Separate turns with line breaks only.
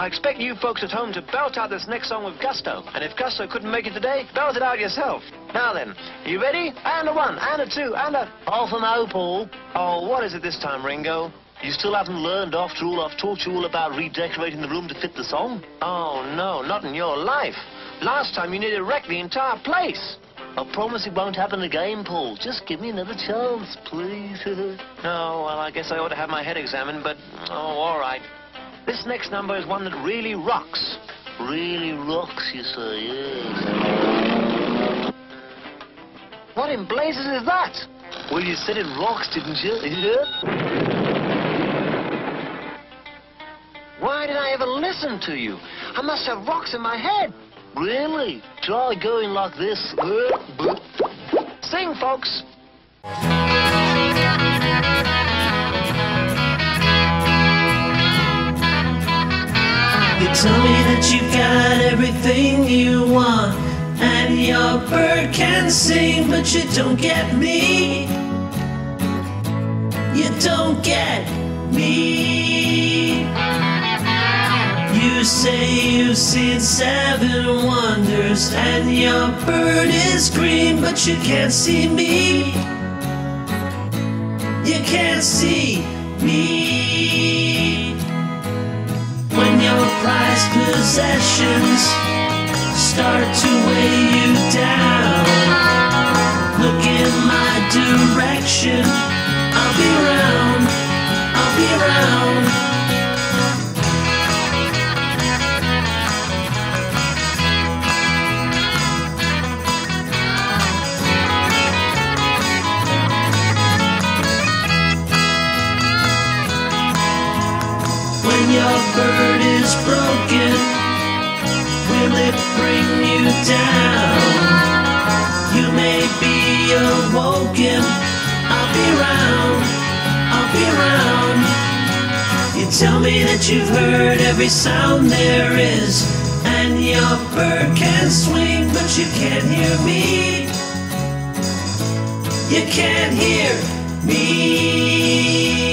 I expect you folks at home to belt out this next song with gusto. And if gusto couldn't make it today, belt it out yourself. Now then, you ready? And a one, and a two, and a...
Half an hour, Paul.
Oh, what is it this time, Ringo?
You still haven't learned, after all. I've taught you all about redecorating the room to fit the song.
Oh, no, not in your life. Last time you nearly wrecked the entire place.
I promise it won't happen again, Paul. Just give me another chance, please.
Oh, well, I guess I ought to have my head examined, but, oh, all right. This next number is one that really rocks.
Really rocks, you say, yes.
What in blazes is that?
Well, you said it rocks, didn't you? Yeah?
Why did I ever listen to you? I must have rocks in my head.
Really? Try going like this.
Sing, folks.
You tell me that you've got everything you want, and your bird can sing, but you don't get me. You don't get me. You say you've seen 7 wonders, and your bird is green, but you can't see me. You can't see me. When your prized possessions start to weigh you down, look in my direction. I'll be around, I'll be around. When your bird is broken, will it bring you down? You may be awoken. I'll be around, I'll be around. You tell me that you've heard every sound there is, and your bird can swing, but you can't hear me. You can't hear me.